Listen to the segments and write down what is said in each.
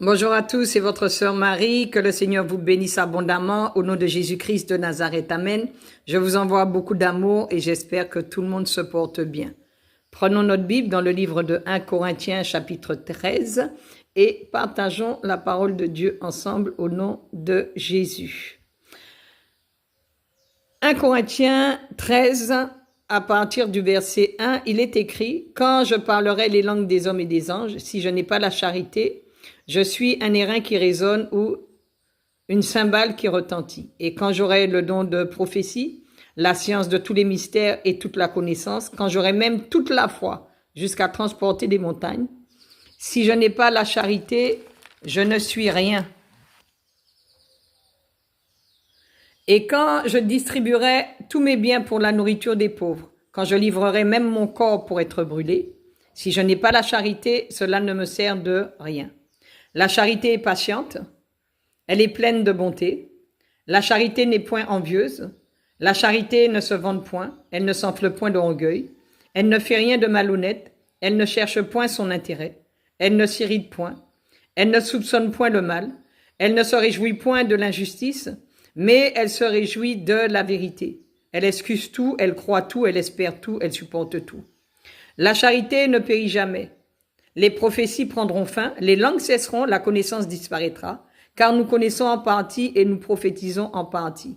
Bonjour à tous, c'est votre sœur Marie. Que le Seigneur vous bénisse abondamment au nom de Jésus-Christ de Nazareth. Amen. Je vous envoie beaucoup d'amour et j'espère que tout le monde se porte bien. Prenons notre Bible dans le livre de 1 Corinthiens chapitre 13 et partageons la parole de Dieu ensemble au nom de Jésus. 1 Corinthiens 13, à partir du verset 1, il est écrit « Quand je parlerai les langues des hommes et des anges, si je n'ai pas la charité, je suis un airain qui résonne ou une cymbale qui retentit. Et quand j'aurai le don de prophétie, la science de tous les mystères et toute la connaissance, quand j'aurai même toute la foi jusqu'à transporter des montagnes, si je n'ai pas la charité, je ne suis rien. Et quand je distribuerai tous mes biens pour la nourriture des pauvres, quand je livrerai même mon corps pour être brûlé, si je n'ai pas la charité, cela ne me sert de rien. La charité est patiente, elle est pleine de bonté. La charité n'est point envieuse. La charité ne se vante point, elle ne s'enfle point d'orgueil. Elle ne fait rien de malhonnête, elle ne cherche point son intérêt. Elle ne s'irrite point, elle ne soupçonne point le mal. Elle ne se réjouit point de l'injustice, mais elle se réjouit de la vérité. Elle excuse tout, elle croit tout, elle espère tout, elle supporte tout. La charité ne périt jamais. Les prophéties prendront fin, les langues cesseront, la connaissance disparaîtra, car nous connaissons en partie et nous prophétisons en partie.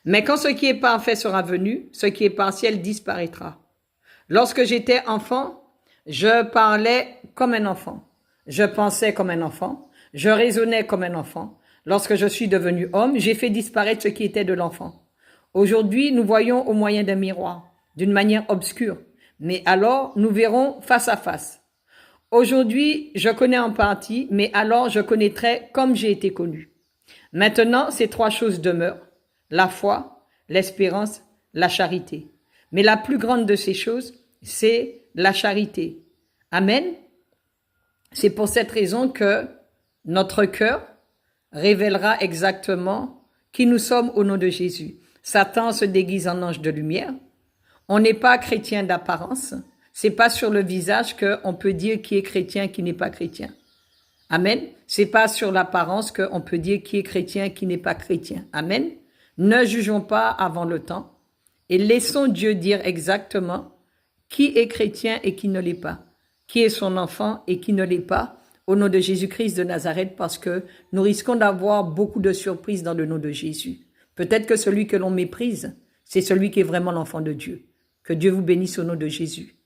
Mais quand ce qui est parfait sera venu, ce qui est partiel disparaîtra. Lorsque j'étais enfant, je parlais comme un enfant, je pensais comme un enfant, je raisonnais comme un enfant. Lorsque je suis devenu homme, j'ai fait disparaître ce qui était de l'enfant. Aujourd'hui, nous voyons au moyen d'un miroir, d'une manière obscure. Mais alors, nous verrons face à face. Aujourd'hui, je connais en partie, mais alors je connaîtrai comme j'ai été connu. Maintenant, ces trois choses demeurent, la foi, l'espérance, la charité. Mais la plus grande de ces choses, c'est la charité. Amen. C'est pour cette raison que notre cœur révélera exactement qui nous sommes au nom de Jésus. Satan se déguise en ange de lumière. On n'est pas chrétien d'apparence. C'est pas sur le visage qu'on peut dire qui est chrétien, qui n'est pas chrétien. Amen. C'est pas sur l'apparence qu'on peut dire qui est chrétien, qui n'est pas chrétien. Amen. Ne jugeons pas avant le temps et laissons Dieu dire exactement qui est chrétien et qui ne l'est pas, qui est son enfant et qui ne l'est pas, au nom de Jésus-Christ de Nazareth, parce que nous risquons d'avoir beaucoup de surprises dans le nom de Jésus. Peut-être que celui que l'on méprise, c'est celui qui est vraiment l'enfant de Dieu. Que Dieu vous bénisse au nom de Jésus.